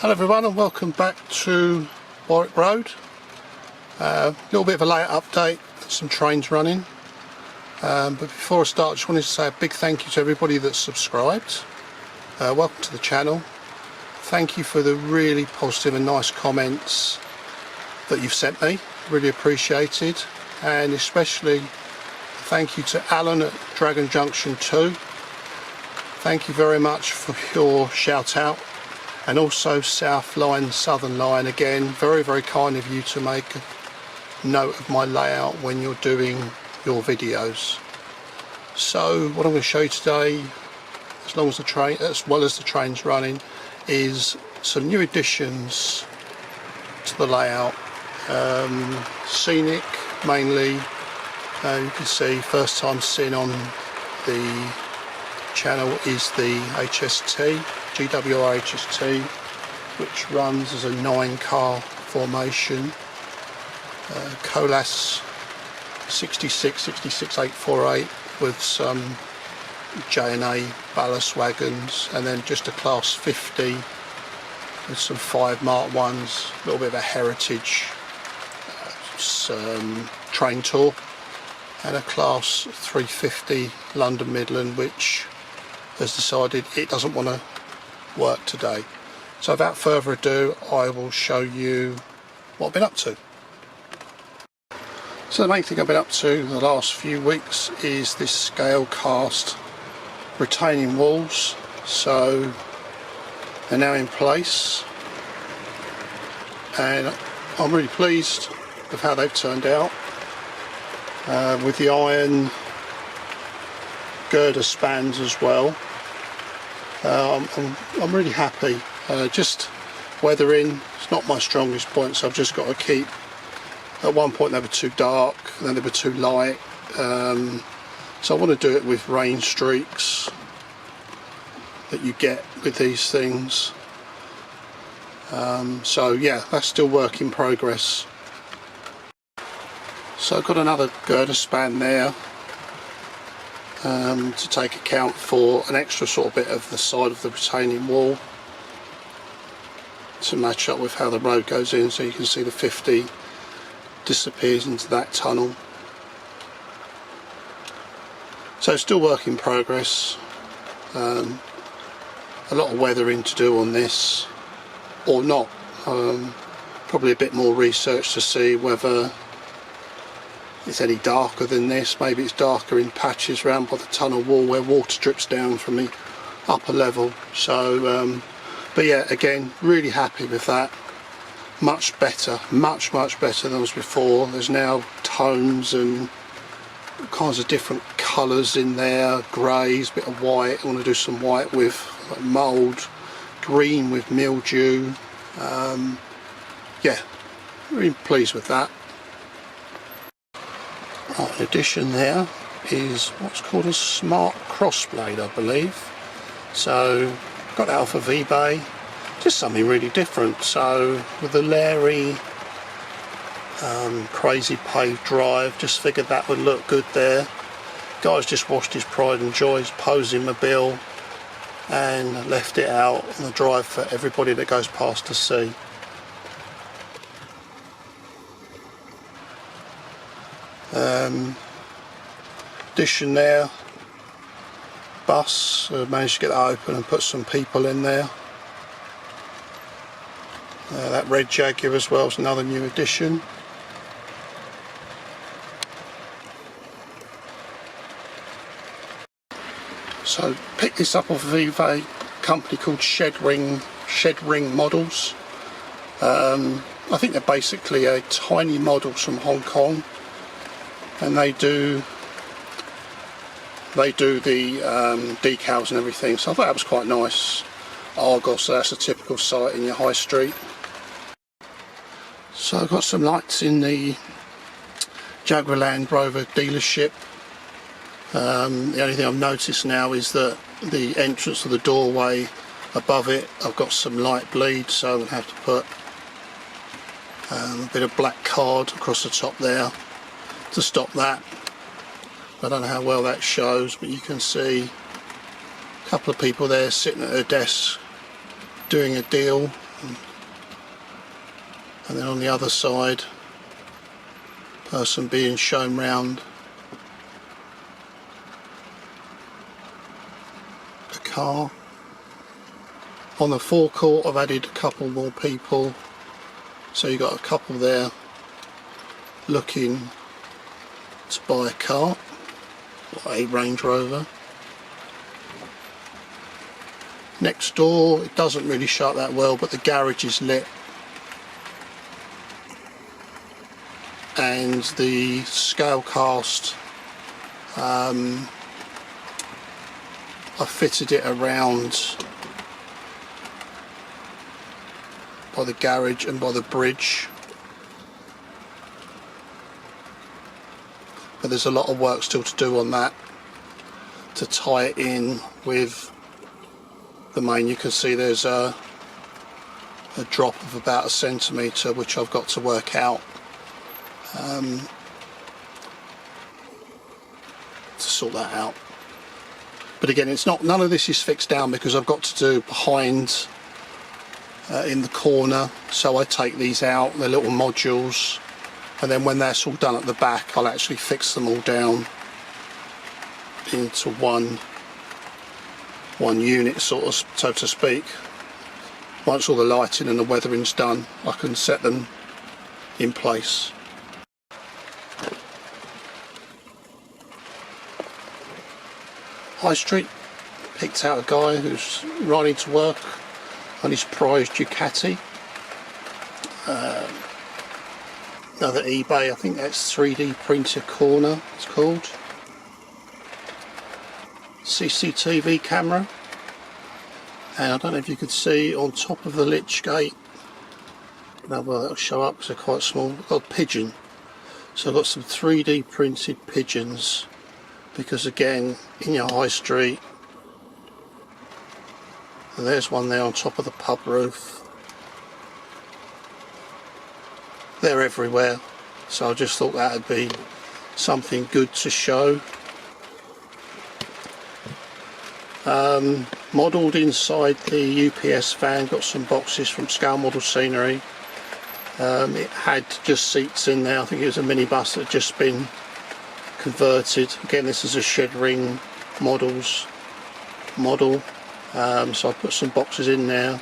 Hello everyone and welcome back to Warwick Road. A little bit of a later update, some trains running. But before I start, I just wanted to say a big thank you to everybody that's subscribed. Welcome to the channel. Thank you for the really positive and nice comments that you've sent me. Really appreciated. And especially thank you to Alan at Dragon Junction 2. Thank you very much for your shout out. And also South Line, Southern Line, again, very kind of you to make a note of my layout when you're doing your videos. So what I'm going to show you today, as well as the trains running, is some new additions to the layout. Scenic mainly, you can see first time seen on the channel is the HST, GWR HST, which runs as a 9-car formation. Colas 66848 with some J&A ballast wagons, and then just a class 50 with some 5 Mark 1s, a little bit of a heritage train tour, and a class 350 London Midland, which has decided it doesn't want to work today. So without further ado, I will show you what I've been up to. So the main thing I've been up to the last few weeks is this scale cast retaining walls. So they're now in place and I'm really pleased with how they've turned out, with the iron girder spans as well. I'm really happy. Just weathering, it's not my strongest point, so I've just got to keep. At one point they were too dark, and then they were too light, so I want to do it with rain streaks that you get with these things. So yeah, that's still work in progress. So I've got another girder span there, to take account for an extra sort of bit of the side of the retaining wall to match up with how the road goes in, so you can see the 50 disappears into that tunnel. So it's still work in progress. A lot of weathering to do on this, or not. Probably a bit more research to see whether it's any darker than this. Maybe it's darker in patches around by the tunnel wall where water drips down from the upper level. So but yeah, again, really happy with that. Much better, much better than it was before. There's now tones and kinds of different colours in there, greys, bit of white. I want to do some white with like mould, green with mildew. Yeah, really pleased with that. Right, in addition there is what's called a smart crossblade, I believe. So got that off of eBay, just something really different. So with the Larry crazy paved drive, just figured that would look good there. Guy's just washed his pride and joys posing mobile and left it out on the drive for everybody that goes past to see. Addition there, bus, managed to get that open and put some people in there. That red Jaguar as well is another new addition. So picked this up off of eBay, a company called Shed Ring Models. I think they're basically a tiny models from Hong Kong, and they do the decals and everything, so I thought that was quite nice. Argos, so that's a typical site in your high street. So I've got some lights in the Jaguar Land Rover dealership. The only thing I've noticed now is that the entrance of the doorway above it, I've got some light bleed, so I'm going to have to put a bit of black card across the top there to stop that. I don't know how well that shows, but you can see a couple of people there sitting at a desk doing a deal. and then on the other side, person being shown round the car. On the forecourt I've added a couple more people, so you've got a couple there looking to buy a car, or a Range Rover. Next door, it doesn't really show up that well, but the garage is lit, and the scale cast, I fitted it around by the garage and by the bridge, but there's a lot of work still to do on that to tie it in with the main. You can see there's a drop of about 1 centimetre, which I've got to work out to sort that out. But again, it's not, none of this is fixed down because I've got to do behind in the corner, so I take these out, the little modules, and then when that's all done at the back I'll actually fix them all down into one unit, sort of, so to speak. Once all the lighting and the weathering's done, I can set them in place. High Street, picked out a guy who's riding to work on his prized Ducati. Another eBay, I think that's 3D printed corner, it's called. CCTV camera, and I don't know if you could see on top of the lich gate, well that'll show up because they're quite small, I've got a pigeon. So I've got some 3D printed pigeons, because again, in your high street, there's one there on top of the pub roof. They're everywhere, so I just thought that would be something good to show. Modelled inside the UPS van, got some boxes from Scale Model Scenery. It had just seats in there. I think it was a minibus that had just been converted. Again, this is a shed ring model, so I put some boxes in there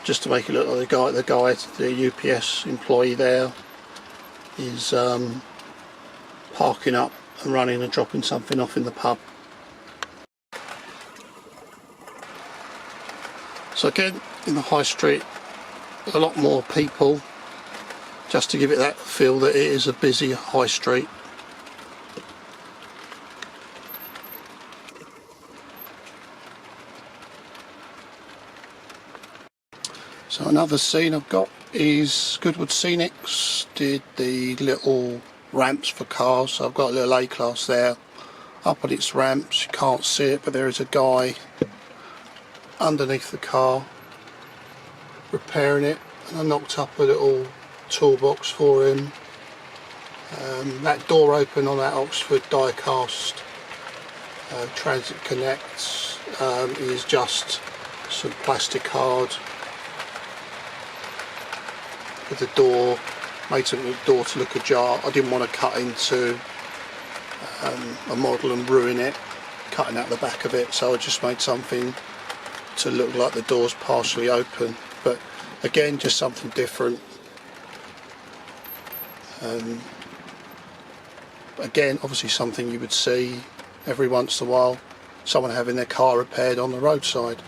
just to make it look like the UPS employee there is parking up and running and dropping something off in the pub. So again, in the high street, a lot more people, just to give it that feel that it is a busy high street. So another scene I've got is Goodwood Scenic did the little ramps for cars. So I've got a little A-class there, up on its ramps. You can't see it, but there is a guy underneath the car repairing it, and I knocked up a little toolbox for him. That door open on that Oxford die-cast Transit Connect is just some plastic card with the door, made the door to look ajar. I didn't want to cut into a model and ruin it, cutting out the back of it, so I just made something to look like the door's partially open. But again, just something different. Again, obviously something you would see every once in a while, someone having their car repaired on the roadside.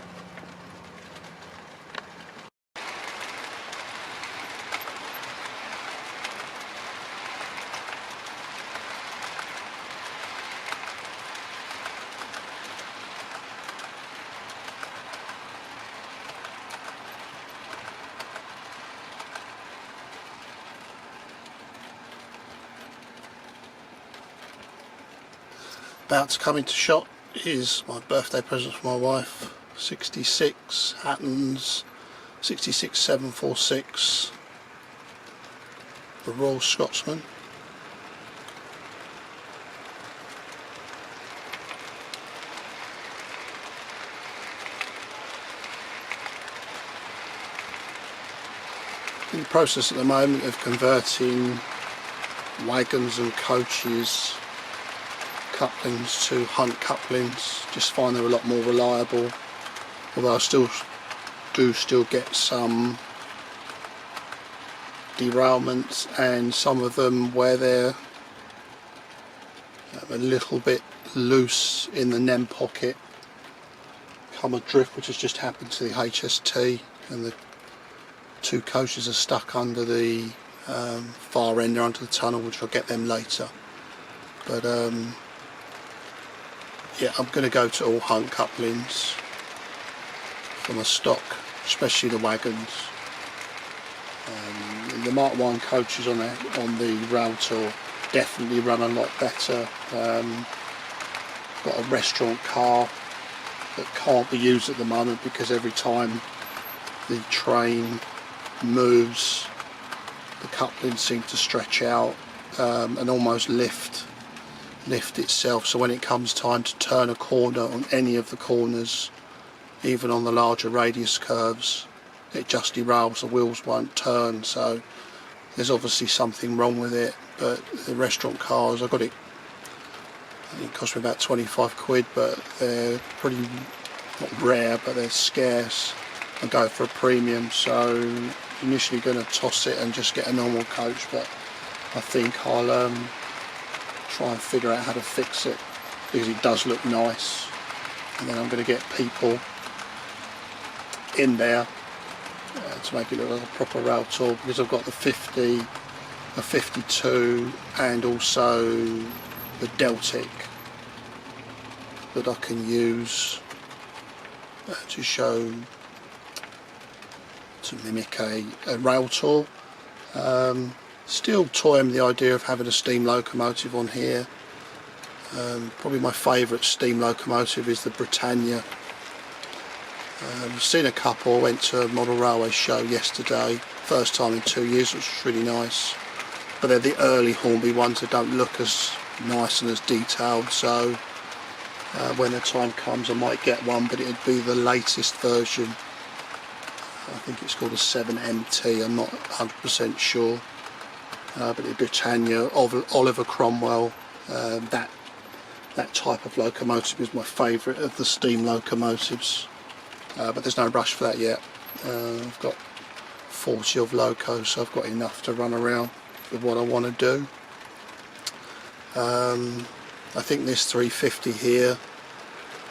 About to come into shot is my birthday present for my wife, 66 Hattons 66746, the Royal Scotsman. in the process at the moment of converting wagons and coaches couplings to Hunt couplings. Just find they're a lot more reliable, although I still get some derailments, and some of them where they're a little bit loose in the NEM pocket come adrift, which has just happened to the HST, and the two coaches are stuck under the far end there, under the tunnel, which I'll get them later. But yeah, I'm going to go to all Hunt couplings for my stock, especially the wagons. The Mark 1 coaches on the rail tour definitely run a lot better. Got a restaurant car that can't be used at the moment because every time the train moves, the couplings seem to stretch out and almost lift itself. So when it comes time to turn a corner on any of the corners, even on the larger radius curves, it just derails, the wheels won't turn. So there's obviously something wrong with it. But the restaurant cars, I got it, I think it cost me about 25 quid, but they're pretty, not rare, but they're scarce and go for a premium. So initially going to toss it and just get a normal coach, but I think I'll try and figure out how to fix it because it does look nice, and then I'm going to get people in there to make it look like a proper rail tour, because I've got the 50, a 52 and also the Deltic that I can use to show, to mimic a rail tour. Still toying with the idea of having a steam locomotive on here. Probably my favourite steam locomotive is the Britannia. I've seen a couple. I went to a model railway show yesterday, first time in 2 years, which was really nice. But they're the early Hornby ones that don't look as nice and as detailed, so when the time comes I might get one, but it'd be the latest version. I think it's called a 7MT, I'm not 100% sure. But the Britannia of Oliver Cromwell, that type of locomotive is my favourite of the steam locomotives. But there's no rush for that yet. I've got 40 of locos, so I've got enough to run around with what I want to do. I think this 350 here,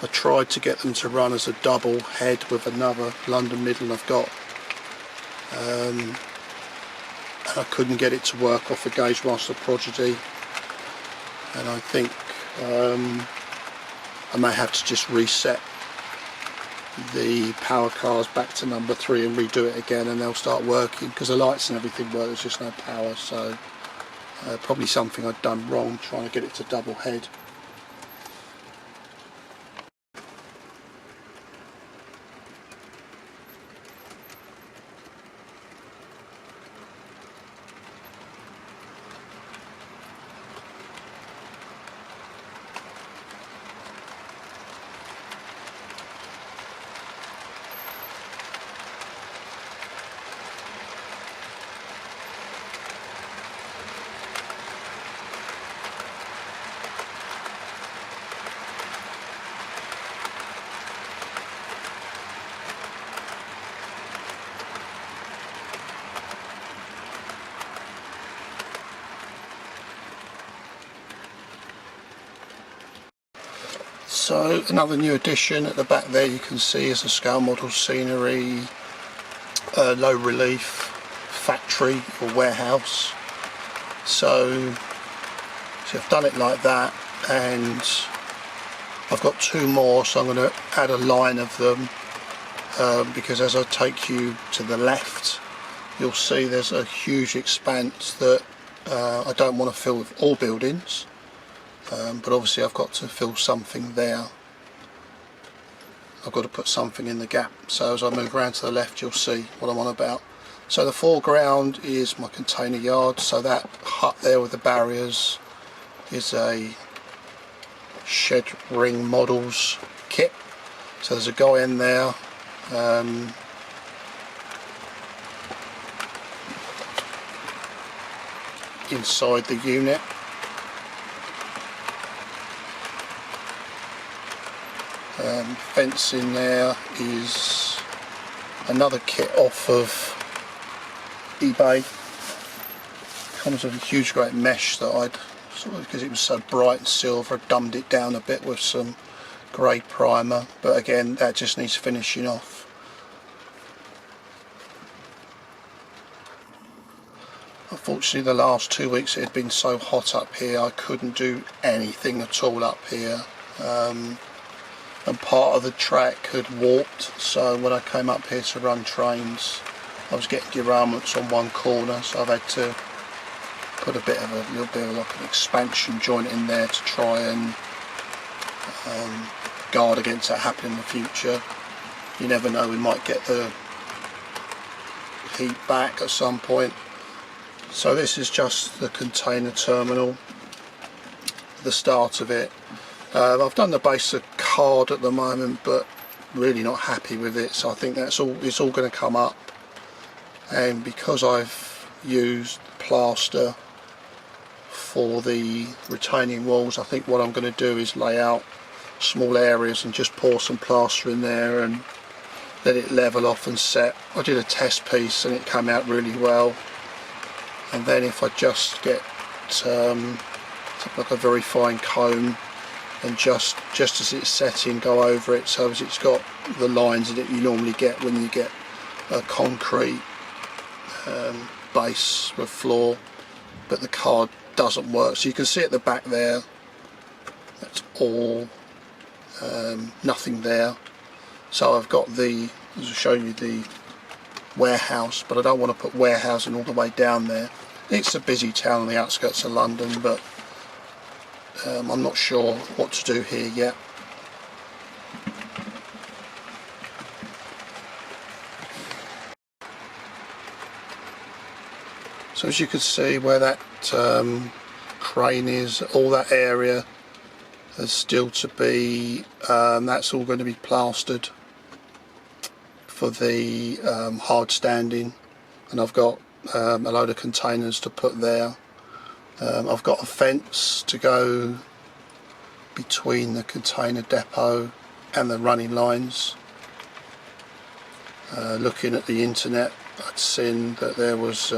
I tried to get them to run as a double head with another London Midland I've got, and I couldn't get it to work off a Gauge Master Prodigy, and I think I may have to just reset the power cars back to number 3 and redo it again, and they'll start working, because the lights and everything work, there's just no power. So probably something I'd done wrong trying to get it to double head. So another new addition at the back there, you can see, is a scale model scenery, low relief factory or warehouse. So I've done it like that, and I've got 2 more, so I'm going to add a line of them, because as I take you to the left, you'll see there's a huge expanse that I don't want to fill with all buildings. But obviously I've got to fill something there. I've got to put something in the gap. So as I move around to the left, you'll see what I'm on about. So the foreground is my container yard. So that hut there with the barriers is a shed ring models kit. So there's a guy in there inside the unit. Fence in there is another kit off of eBay. Comes with a huge great mesh that I'd sort of, because it was so bright and silver, dumbed it down a bit with some grey primer, but again that just needs finishing off. Unfortunately the last 2 weeks it had been so hot up here I couldn't do anything at all up here, and part of the track had warped, so when I came up here to run trains I was getting derailments on one corner, so I've had to put a little bit of like an expansion joint in there to try and guard against that happening in the future. You never know, we might get the heat back at some point. So this is just the container terminal, the start of it. I've done the basic card at the moment, but really not happy with it, so I think it's all going to come up. And because I've used plaster for the retaining walls, I think what I'm going to do is lay out small areas and just pour some plaster in there and let it level off and set. I did a test piece and it came out really well, and then if I just get like a very fine comb and just as it's setting go over it so as it's got the lines in it you normally get when you get a concrete base with floor, but the card doesn't work. So you can see at the back there that's all nothing there. So I've got the, as I've shown you, the warehouse, but I don't want to put warehousing all the way down there. It's a busy town on the outskirts of London, but I'm not sure what to do here yet. So as you can see where that crane is, all that area is still to be, that's all going to be plastered for the hard standing, and I've got a load of containers to put there. I've got a fence to go between the container depot and the running lines. Looking at the internet, I'd seen that there was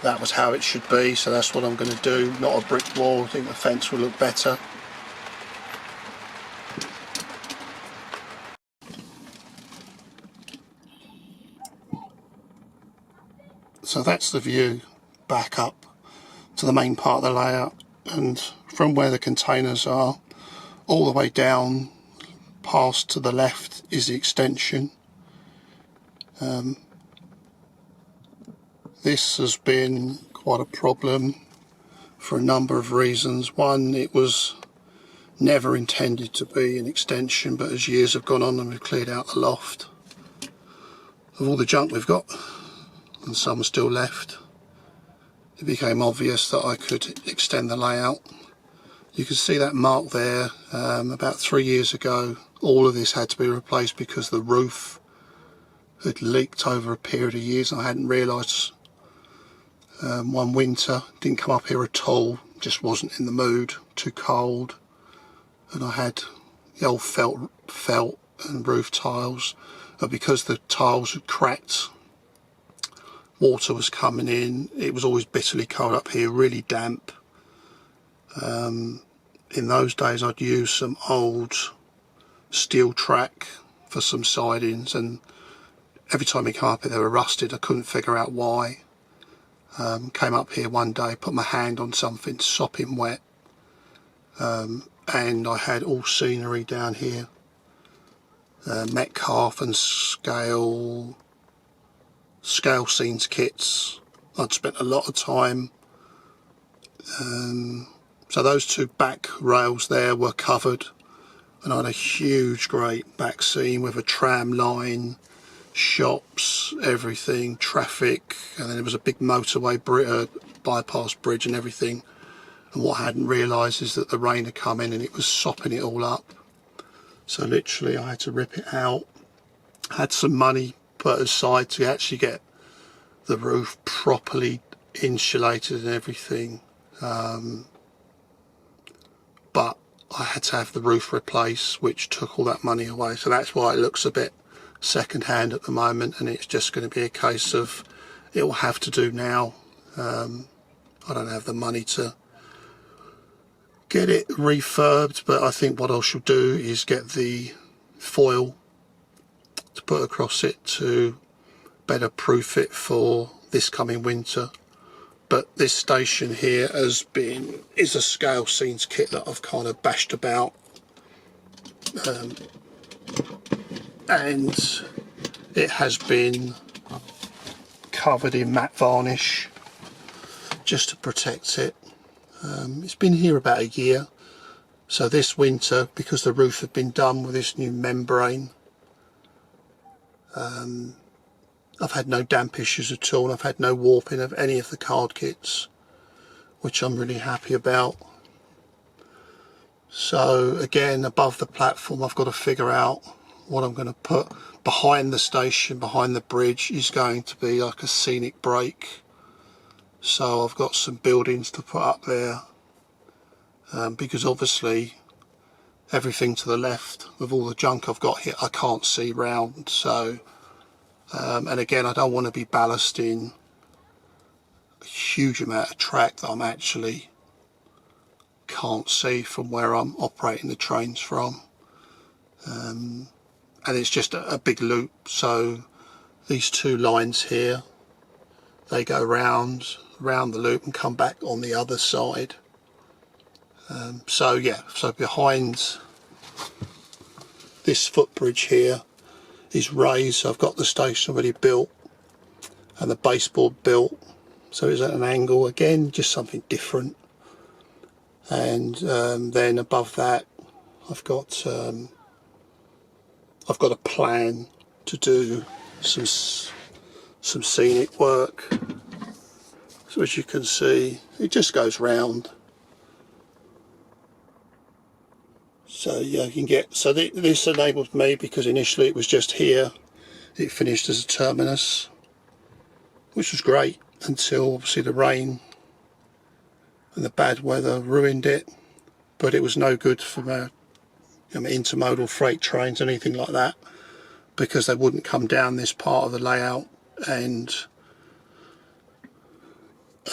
that was how it should be, so that's what I'm going to do. Not a brick wall, I think the fence will look better. So that's the view back up to the main part of the layout, and from where the containers are all the way down past to the left is the extension. This has been quite a problem for a number of reasons. One, it was never intended to be an extension, but as years have gone on and we've cleared out the loft of all the junk we've got, and some are still left, it became obvious that I could extend the layout. You can see that mark there. About 3 years ago all of this had to be replaced because the roof had leaked over a period of years. I hadn't realised. One winter, didn't come up here at all, just wasn't in the mood, too cold, and I had the old felt and roof tiles, but because the tiles had cracked, water was coming in, it was always bitterly cold up here, really damp. In those days I'd use some old steel track for some sidings, and every time we came up here they were rusted. I couldn't figure out why. Came up here one day, put my hand on something sopping wet, and I had all scenery down here, Metcalf and scale scenes kits. I'd spent a lot of time, so those two back rails there were covered, and I had a huge great back scene with a tram line, shops, everything, traffic, and then there was a big motorway bypass bridge and everything. And what I hadn't realised is that the rain had come in and it was sopping it all up, so literally I had to rip it out. Had some money put aside to actually get the roof properly insulated and everything, but I had to have the roof replaced, which took all that money away, so that's why it looks a bit second hand at the moment, and it's just going to be a case of it will have to do now. I don't have the money to get it refurbed, but I think what I shall do is get the foil to put across it to better proof it for this coming winter. But this station here is a scale scenes kit that I've kind of bashed about, and it has been covered in matte varnish just to protect it. It's been here about a year, so this winter, because the roof had been done with this new membrane, I've had no damp issues at all, and I've had no warping of any of the card kits, which I'm really happy about. So again, above the platform, I've got to figure out what I'm going to put behind the station. Behind the bridge is going to be like a scenic break, so I've got some buildings to put up there, because obviously everything to the left with all the junk I've got here I can't see round. So and again, I don't want to be ballasting a huge amount of track that I'm actually can't see from where I'm operating the trains from, and it's just a big loop. So these two lines here, they go round the loop and come back on the other side. So yeah, so behind this footbridge here is raised, so I've got the station already built and the baseboard built, so it's at an angle again, just something different. And then above that I've got a plan to do some scenic work. So as you can see, it just goes round. So yeah, you can get, so this enables me, because initially it was just here, it finished as a terminus, which was great until obviously the rain and the bad weather ruined it. But it was no good for my intermodal freight trains, anything like that, because they wouldn't come down this part of the layout. And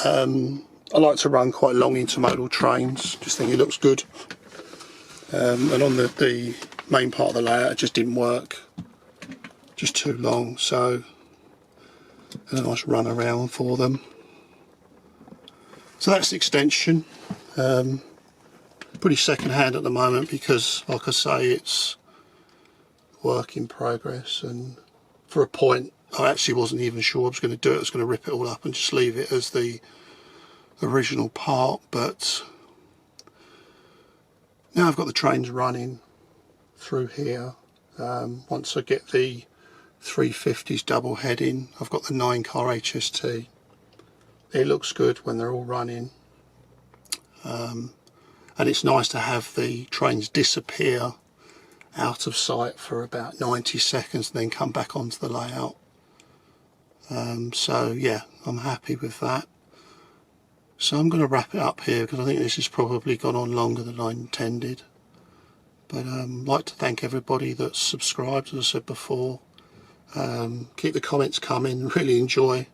I like to run quite long intermodal trains, just think it looks good. And on the main part of the layout it just didn't work, just too long, so a nice run around for them. So that's the extension. Pretty second hand at the moment because, like I say, it's work in progress, and for a point I actually wasn't even sure I was going to do it. I was going to rip it all up and just leave it as the original part, but now I've got the trains running through here. Once I get the 350s double heading, I've got the 9-car HST. It looks good when they're all running, and it's nice to have the trains disappear out of sight for about 90 seconds and then come back onto the layout. So yeah, I'm happy with that. So I'm going to wrap it up here because I think this has probably gone on longer than I intended. But I'd like to thank everybody that's subscribed, as I said before. Keep the comments coming, really enjoy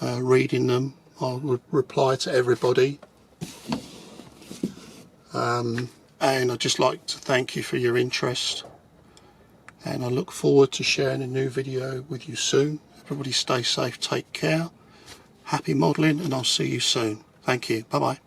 reading them. I'll reply to everybody. And I'd just like to thank you for your interest. And I look forward to sharing a new video with you soon. Everybody stay safe, take care. Happy modelling, and I'll see you soon. Thank you. Bye bye.